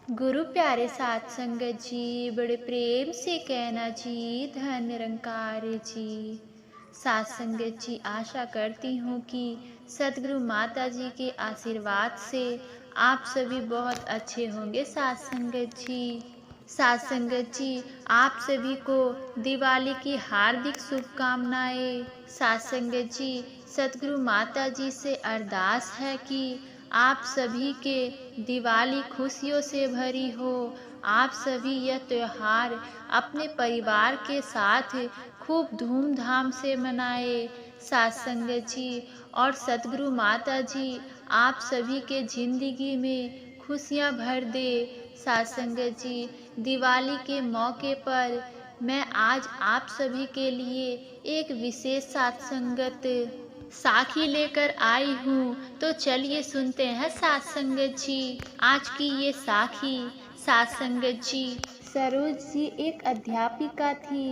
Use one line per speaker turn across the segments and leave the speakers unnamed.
गुरु प्यारे साथ संगत जी, बड़े प्रेम से कहना जी, धन निरंकार जी। साथ संगत जी, आशा करती हूँ कि सतगुरु माता जी के आशीर्वाद से आप सभी बहुत अच्छे होंगे। साथ संगत जी, साथ संगत जी, आप सभी को दिवाली की हार्दिक शुभकामनाएं। साथ संगत जी, सतगुरु माता जी से अरदास है कि आप सभी के दिवाली खुशियों से भरी हो। आप सभी यह त्योहार अपने परिवार के साथ खूब धूमधाम से मनाए। साथ संगत जी, और सतगुरु माता जी आप सभी के जिंदगी में खुशियां भर दे। साथ संगत जी, दिवाली के मौके पर मैं आज आप सभी के लिए एक विशेष साथ संगत साखी लेकर आई हूँ। तो चलिए सुनते हैं साथ संगत जी आज की ये साखी। साथ संगत जी, सरोज जी एक अध्यापिका थी,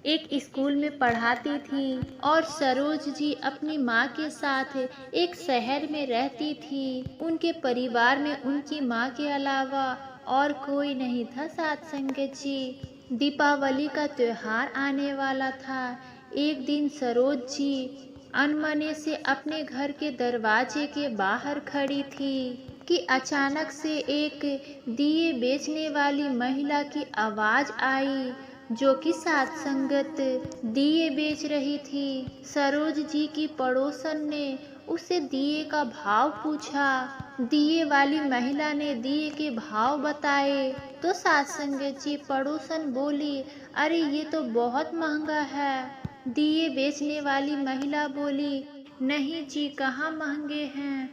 एक स्कूल में पढ़ाती थी और सरोज जी अपनी माँ के साथ एक शहर में रहती थी। उनके परिवार में उनकी माँ के अलावा और कोई नहीं था। साथ संगत जी, दीपावली का त्योहार आने वाला था। एक दिन सरोज जी अनमने से अपने घर के दरवाजे के बाहर खड़ी थी कि अचानक से एक दिए बेचने वाली महिला की आवाज आई, जो कि साथ संगत दिए बेच रही थी। सरोज जी की पड़ोसन ने उसे दिए का भाव पूछा। दिए वाली महिला ने दिए के भाव बताए तो साथ संगत जी पड़ोसन बोली, अरे ये तो बहुत महंगा है। दिए बेचने वाली महिला बोली, नहीं जी, कहाँ महंगे हैं,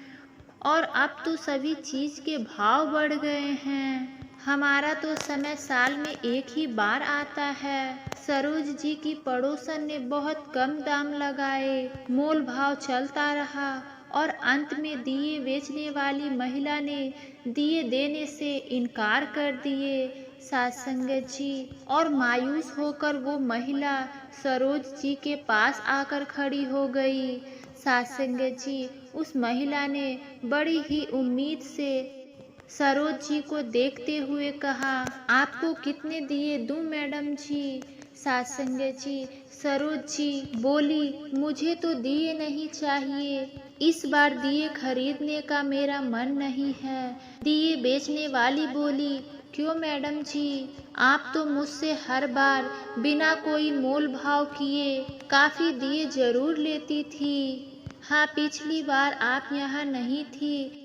और अब तो सभी चीज के भाव बढ़ गए हैं। हमारा तो समय साल में एक ही बार आता है। सरोज जी की पड़ोसन ने बहुत कम दाम लगाए, मोल भाव चलता रहा और अंत में दिए बेचने वाली महिला ने दिए देने से इनकार कर दिए। साथ संगत जी, और मायूस होकर वो महिला सरोज जी के पास आकर खड़ी हो गई। साथ संगत जी, उस महिला ने बड़ी ही उम्मीद से सरोज जी को देखते हुए कहा, आपको कितने दिए दूं मैडम जी। साथ संगत जी, सरोज जी बोली, मुझे तो दिए नहीं चाहिए, इस बार दिए खरीदने का मेरा मन नहीं है। दिए बेचने वाली बोली, क्यों मैडम जी, आप तो मुझसे हर बार बिना कोई मोल भाव किए काफी दिए जरूर लेती थी। हाँ, पिछली बार आप यहाँ नहीं थी,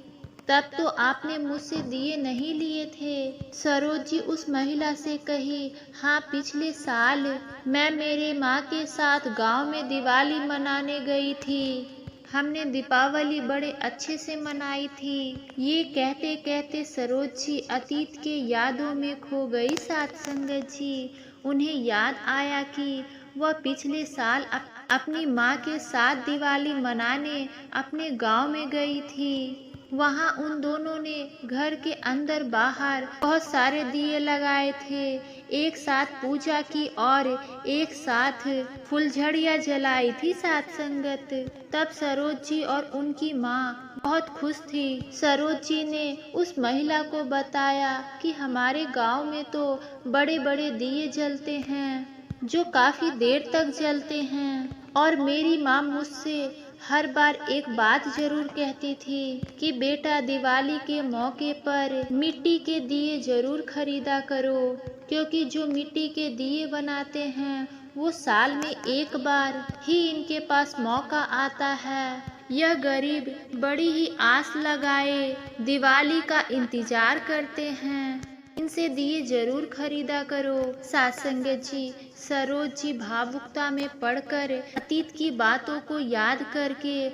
तब तो आपने मुझसे दिए नहीं लिए थे। सरोज जी उस महिला से कही, हाँ, पिछले साल मैं मेरे माँ के साथ गांव में दिवाली मनाने गई थी। हमने दीपावली बड़े अच्छे से मनाई थी। ये कहते कहते सरोज जी अतीत के यादों में खो गई। साथ संगत जी, उन्हें याद आया कि वह पिछले साल अपनी माँ के साथ दिवाली मनाने अपने गांव में गई थी। वहाँ उन दोनों ने घर के अंदर बाहर बहुत सारे दिए लगाए थे, एक साथ पूजा की और एक साथ फुलझड़ियाँ जलाई थी। साथ संगत, तब सरोज जी और उनकी माँ बहुत खुश थी। सरोज जी ने उस महिला को बताया कि हमारे गांव में तो बड़े बड़े दिए जलते हैं जो काफी देर तक जलते हैं, और मेरी माँ मुझसे हर बार एक बात जरूर कहती थी कि बेटा, दिवाली के मौके पर मिट्टी के दिए जरूर खरीदा करो, क्योंकि जो मिट्टी के दिए बनाते हैं वो साल में एक बार ही इनके पास मौका आता है। यह गरीब बड़ी ही आस लगाए दिवाली का इंतजार करते हैं, इनसे दिए जरूर खरीदा करो। साथ संगत जी, सरोज जी भावुकता में पड़कर अतीत की बातों को याद करके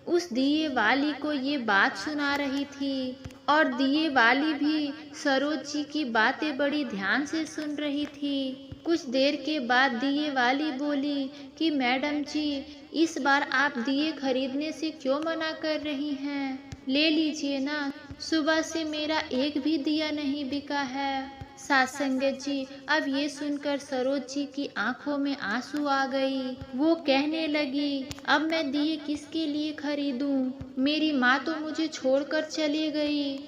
उस दिए वाली को ये बात सुना रही थी, और दिए वाली भी सरोज जी की बातें बड़ी ध्यान से सुन रही थी। कुछ देर के बाद दिए वाली बोली कि मैडम जी, इस बार आप दिए खरीदने से क्यों मना कर रही हैं? ले लीजिए ना, सुबह से मेरा एक भी दिया नहीं बिका है। साथ संगत जी, अब ये सुनकर सरोज जी की आंखों में आंसू आ गई। वो कहने लगी, अब मैं दिए किसके लिए खरीदूं? मेरी माँ तो मुझे छोड़कर चली गई।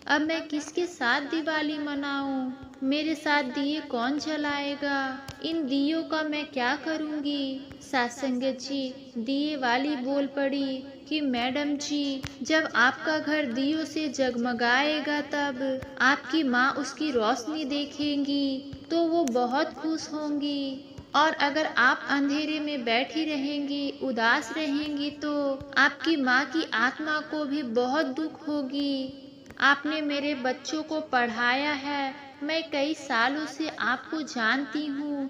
अब मैं किसके साथ दिवाली मनाऊं? मेरे साथ दिए कौन जलाएगा? इन दियों का मैं क्या करूंगी? साथ संगत जी, दिए वाली बोल पड़ी कि मैडम जी, जब आपका घर दियों से जगमगाएगा तब आपकी माँ उसकी रोशनी देखेंगी तो वो बहुत खुश होंगी। और अगर आप अंधेरे में बैठी रहेंगी, उदास रहेंगी तो आपकी माँ की आत्मा को भी बहुत दुख होगी। आपने मेरे बच्चों को पढ़ाया है, मैं कई सालों से आपको जानती हूँ।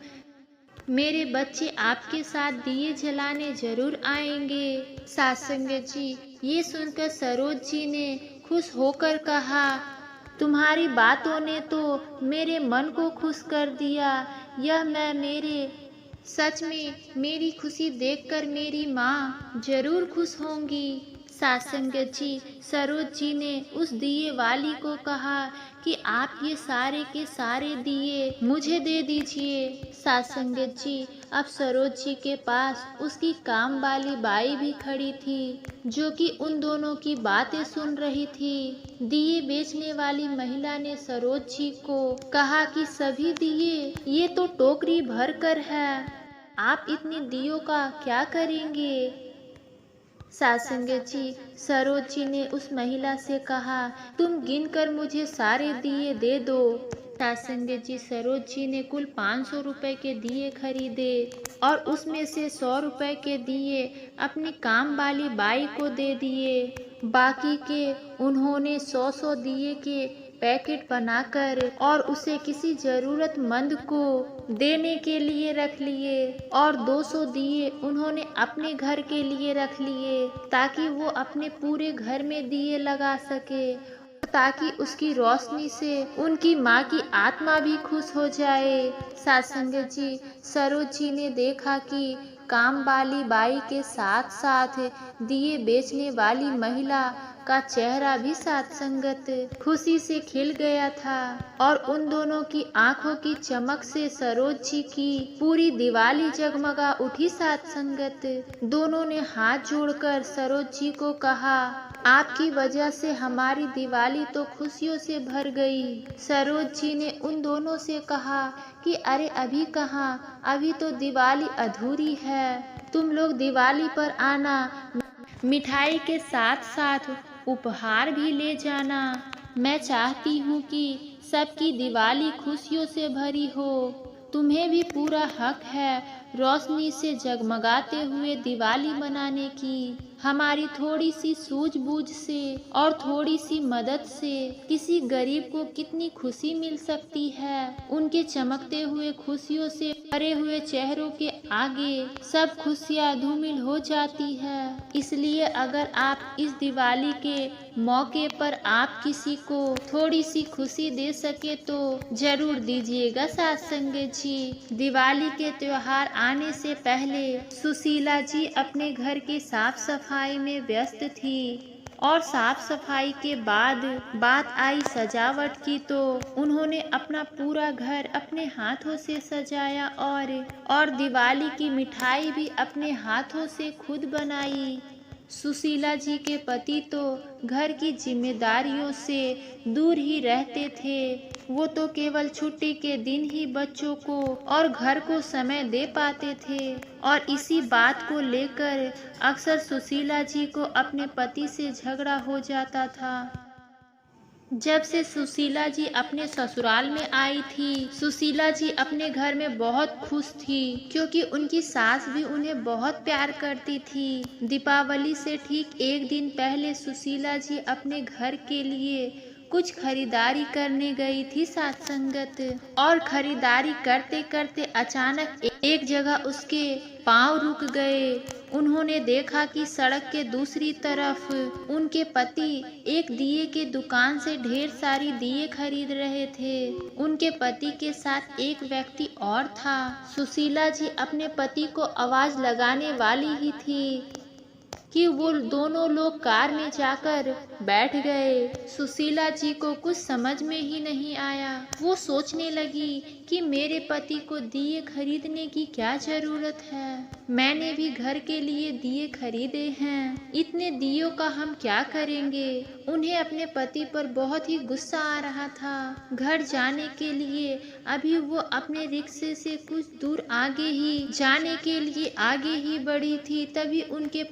मेरे बच्चे आपके साथ दिए जलाने जरूर आएंगे। सासंगत जी, ये सुनकर सरोज जी ने खुश होकर कहा, तुम्हारी बातों ने तो मेरे मन को खुश कर दिया। यह मैं मेरे सच में मेरी खुशी देखकर मेरी माँ जरूर खुश होंगी। सासंगत जी, सरोज जी ने उस दिए वाली को कहा कि आप ये सारे के सारे दिए मुझे दे दीजिए। सासंगत जी, अब सरोज जी के पास उसकी काम वाली बाई भी खड़ी थी जो कि उन दोनों की बातें सुन रही थी। दिए बेचने वाली महिला ने सरोज जी को कहा कि सभी दिए ये तो टोकरी भर कर है, आप इतनी दियों का क्या करेंगे? सासंगत जी, सरोज जी ने उस महिला से कहा, तुम गिनकर मुझे सारे दिए दे दो। सासंगत जी, सरोज जी ने कुल 500 रुपए के दिए खरीदे और उसमें से 100 रुपए के दिए अपनी काम वाली बाई को दे दिए। बाकी के उन्होंने 100-100 दिए के पैकेट बनाकर और उसे किसी जरूरतमंद को देने के लिए रख लिए और 200 दिए उन्होंने अपने घर के लिए रख लिए ताकि वो अपने पूरे घर में दिए लगा सके, ताकि उसकी रोशनी से उनकी माँ की आत्मा भी खुश हो जाए। सासंगत जी, सरोज जी ने देखा कि काम वाली बाई के साथ साथ दिए बेचने वाली महिला का चेहरा भी साथ खुशी से खिल गया था और उन दोनों की आंखों की चमक से सरोज जी की पूरी दिवाली जगमगा उठी। साथ दोनों ने हाथ जोड़कर सरोज जी को कहा, आपकी वजह से हमारी दिवाली तो खुशियों से भर गई। सरोज जी ने उन दोनों से कहा कि अरे अभी कहाँ, अभी तो दिवाली अधूरी है, तुम लोग दिवाली पर आना, मिठाई के साथ साथ उपहार भी ले जाना। मैं चाहती हूँ कि सबकी दिवाली खुशियों से भरी हो। तुम्हें भी पूरा हक है रोशनी से जगमगाते हुए दिवाली मनाने की। हमारी थोड़ी सी सूझबूझ से और थोड़ी सी मदद से किसी गरीब को कितनी खुशी मिल सकती है। उनके चमकते हुए खुशियों से भरे हुए चेहरों के आगे सब खुशियाँ धूमिल हो जाती है। इसलिए अगर आप इस दिवाली के मौके पर आप किसी को थोड़ी सी खुशी दे सके तो जरूर दीजिएगा। सासंगत जी, दिवाली के त्योहार आने से पहले सुशीला जी अपने घर की साफ सफाई में व्यस्त थी और साफ सफाई के बाद बात आई सजावट की तो उन्होंने अपना पूरा घर अपने हाथों से सजाया और दिवाली की मिठाई भी अपने हाथों से खुद बनाई। सुशीला जी के पति तो घर की जिम्मेदारियों से दूर ही रहते थे। वो तो केवल छुट्टी के दिन ही बच्चों को और घर को समय दे पाते थे और इसी बात को लेकर अक्सर सुशीला जी को अपने पति से झगड़ा हो जाता था। जब से सुशीला जी अपने ससुराल में आई थी, सुशीला जी अपने घर में बहुत खुश थी क्योंकि उनकी सास भी उन्हें बहुत प्यार करती थी। दीपावली से ठीक एक दिन पहले सुशीला जी अपने घर के लिए कुछ खरीदारी करने गई थी सत्संगत, और खरीदारी करते करते अचानक एक जगह उसके पांव रुक गए। उन्होंने देखा कि सड़क के दूसरी तरफ उनके पति एक दिए के दुकान से ढेर सारी दिए खरीद रहे थे। उनके पति के साथ एक व्यक्ति और था। सुशीला जी अपने पति को आवाज लगाने वाली ही थी कि वो दोनों लोग कार में जाकर बैठ गए। सुशीला जी को कुछ समझ में ही नहीं आया। वो सोचने लगी कि मेरे पति को दिए खरीदने की क्या जरूरत है, मैंने भी घर के लिए दिए खरीदे हैं, इतने दियों का हम क्या करेंगे। उन्हें अपने पति पर बहुत ही गुस्सा आ रहा था। घर जाने के लिए अभी वो अपने रिक्शे से कुछ दूर जाने के लिए आगे ही बढ़ी थी, तभी उनके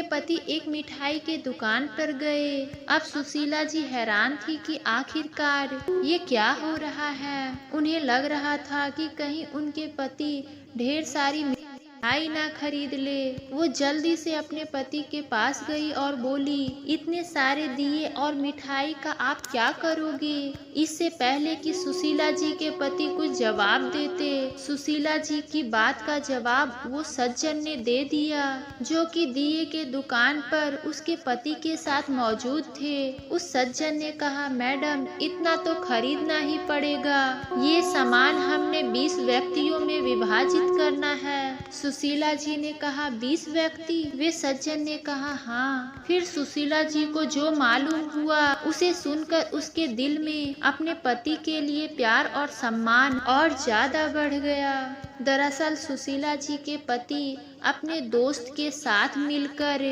पति एक मिठाई के दुकान पर गए। अब सुशीला जी हैरान थी कि आखिरकार ये क्या हो रहा है। उन्हें लग रहा था कि कहीं उनके पति ढेर सारी मिठाई ना खरीद ले। वो जल्दी से अपने पति के पास गई और बोली, इतने सारे दिए और मिठाई का आप क्या करोगे? इससे पहले कि सुशीला जी के पति कुछ जवाब देते, सुशीला जी की बात का जवाब वो सज्जन ने दे दिया, जो कि दिए के दुकान पर उसके पति के साथ मौजूद थे। उस सज्जन ने कहा, मैडम इतना तो खरीदना ही पड़ेगा, ये सामान हमने 20 व्यक्तियों में विभाजित करना है। सुशीला जी ने कहा, 20 व्यक्ति? वे सज्जन ने कहा, हाँ। फिर सुशीला जी को जो मालूम हुआ उसे सुनकर उसके दिल में अपने पति के लिए प्यार और सम्मान और ज्यादा बढ़ गया। दरअसल सुशीला जी के पति अपने दोस्त के साथ मिलकर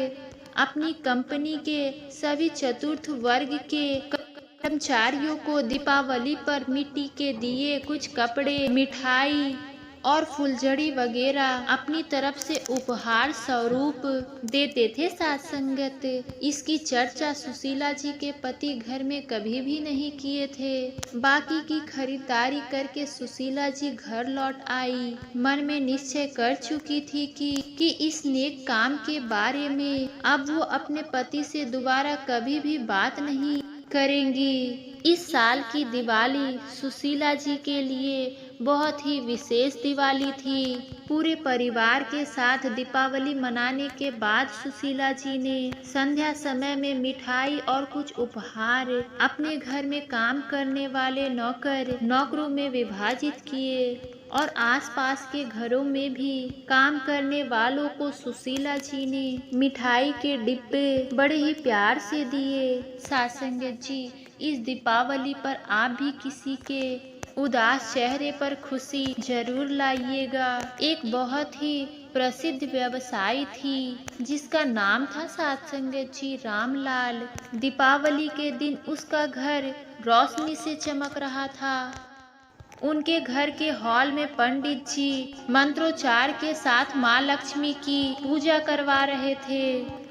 अपनी कंपनी के सभी चतुर्थ वर्ग के कर्मचारियों को दीपावली पर मिट्टी के दिए, कुछ कपड़े, मिठाई और फुलझड़ी वगैरह अपनी तरफ से उपहार स्वरूप देते थे। साथ संगत इसकी चर्चा सुशीला जी के पति घर में कभी भी नहीं किए थे। बाकी की खरीदारी करके सुशीला जी घर लौट आई। मन में निश्चय कर चुकी थी कि इस नेक काम के बारे में अब वो अपने पति से दोबारा कभी भी बात नहीं करेंगी। इस साल की दिवाली सुशीला जी के लिए बहुत ही विशेष दिवाली थी। पूरे परिवार के साथ दीपावली मनाने के बाद सुशीला जी ने संध्या समय में मिठाई और कुछ उपहार अपने घर में काम करने वाले नौकरों में विभाजित किए और आसपास के घरों में भी काम करने वालों को सुशीला जी ने मिठाई के डिब्बे बड़े ही प्यार से दिए। सासंगत जी, इस दीपावली पर आप भी किसी के उदास चेहरे पर खुशी जरूर लाइएगा। एक बहुत ही प्रसिद्ध व्यवसायी थी जिसका नाम था सत्संगत जी रामलाल। दीपावली के दिन उसका घर रोशनी से चमक रहा था। उनके घर के हॉल में पंडित जी मंत्रोच्चार के साथ माँ लक्ष्मी की पूजा करवा रहे थे।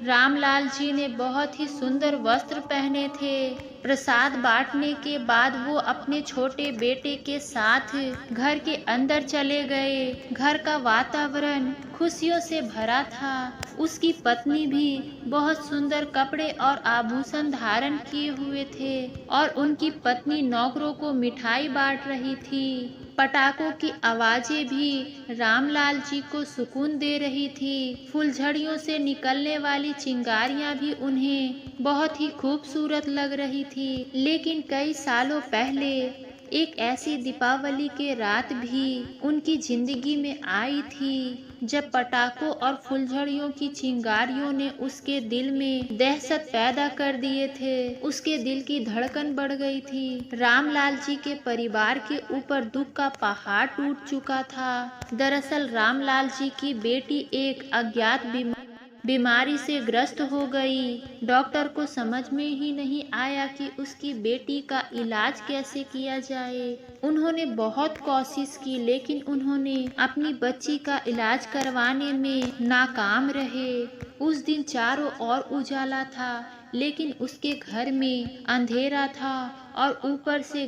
रामलाल जी ने बहुत ही सुंदर वस्त्र पहने थे। प्रसाद बांटने के बाद वो अपने छोटे बेटे के साथ घर के अंदर चले गए। घर का वातावरण खुशियों से भरा था। उसकी पत्नी भी बहुत सुंदर कपड़े और आभूषण धारण किए हुए थे और उनकी पत्नी नौकरों को मिठाई बांट रही थी। पटाखों की आवाजें भी रामलाल जी को सुकून दे रही थी। फुलझड़ियों से निकलने वाली चिंगारियां भी उन्हें बहुत ही खूबसूरत लग रही थी। लेकिन कई सालों पहले एक ऐसी दीपावली की रात भी उनकी जिंदगी में आई थी जब पटाखों और फुलझड़ियों की चिंगारियों ने उसके दिल में दहशत पैदा कर दिए थे। उसके दिल की धड़कन बढ़ गई थी। रामलाल जी के परिवार के ऊपर दुख का पहाड़ टूट चुका था। दरअसल रामलाल जी की बेटी एक अज्ञात बीमारी से ग्रस्त हो गई। डॉक्टर को समझ में ही नहीं आया कि उसकी बेटी का इलाज कैसे किया जाए। उन्होंने बहुत कोशिश की, लेकिन उन्होंने अपनी बच्ची का इलाज करवाने में नाकाम रहे। उस दिन चारों ओर उजाला था, लेकिन उसके घर में अंधेरा था और ऊपर से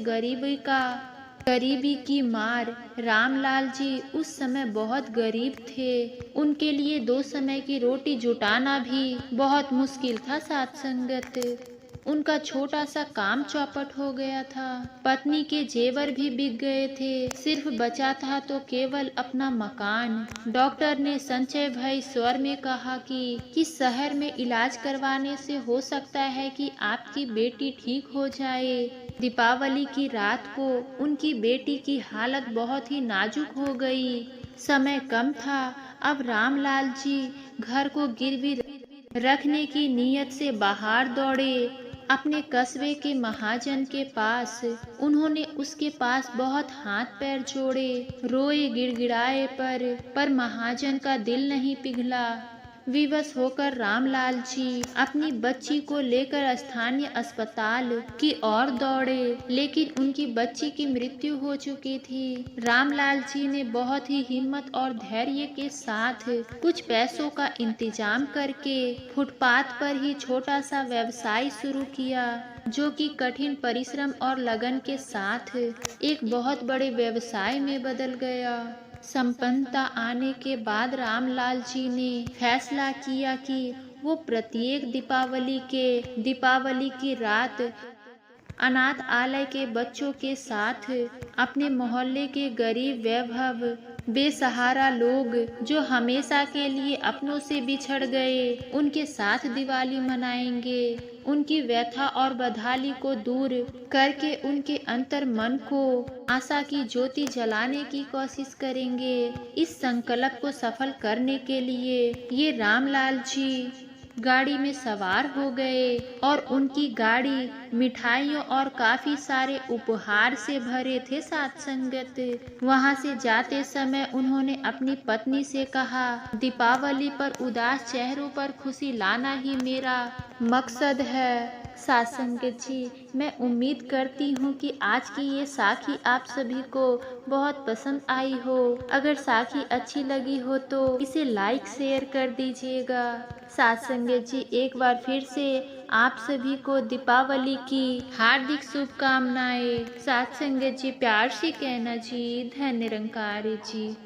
गरीबी की मार। रामलाल जी उस समय बहुत गरीब थे। उनके लिए 2 समय की रोटी जुटाना भी बहुत मुश्किल था। साथ संगत उनका छोटा सा काम चौपट हो गया था। पत्नी के जेवर भी बिक गए थे। सिर्फ बचा था तो केवल अपना मकान। डॉक्टर ने संचय भय स्वर में कहा कि शहर में इलाज करवाने से हो सकता है कि आपकी बेटी ठीक हो जाए। दीपावली की रात को उनकी बेटी की हालत बहुत ही नाजुक हो गई। समय कम था। अब रामलाल जी घर को गिरवी रखने की नीयत से बाहर दौड़े अपने कस्बे के महाजन के पास। उन्होंने उसके पास बहुत हाथ पैर जोड़े, रोए गिड़गिड़ाए, पर महाजन का दिल नहीं पिघला। विवश होकर रामलाल जी अपनी बच्ची को लेकर स्थानीय अस्पताल की ओर दौड़े, लेकिन उनकी बच्ची की मृत्यु हो चुकी थी। रामलाल जी ने बहुत ही हिम्मत और धैर्य के साथ कुछ पैसों का इंतजाम करके फुटपाथ पर ही छोटा सा व्यवसाय शुरू किया, जो कि कठिन परिश्रम और लगन के साथ एक बहुत बड़े व्यवसाय में बदल गया। संपन्नता आने के बाद रामलाल जी ने फैसला किया कि वो प्रत्येक दीपावली की रात अनाथ आलय के बच्चों के साथ अपने मोहल्ले के गरीब बेसहारा लोग जो हमेशा के लिए अपनों से बिछड़ गए, उनके साथ दिवाली मनाएंगे। उनकी व्यथा और बदहाली को दूर करके उनके अंतर मन को आशा की ज्योति जलाने की कोशिश करेंगे। इस संकल्प को सफल करने के लिए ये रामलाल जी गाड़ी में सवार हो गए और उनकी गाड़ी मिठाइयों और काफी सारे उपहार से भरे थे। साथ संगत वहां से जाते समय उन्होंने अपनी पत्नी से कहा, दीपावली पर उदास चेहरों पर खुशी लाना ही मेरा मकसद है। साथ संगत जी, मैं उम्मीद करती हूँ कि आज की ये साखी आप सभी को बहुत पसंद आई हो। अगर साखी अच्छी लगी हो तो इसे लाइक शेयर कर दीजिएगा। साथ संगत जी, एक बार फिर से आप सभी को दीपावली की हार्दिक शुभकामनाएं। साथ संगत जी, प्यार से कहना जी। धन्य निरंकार जी।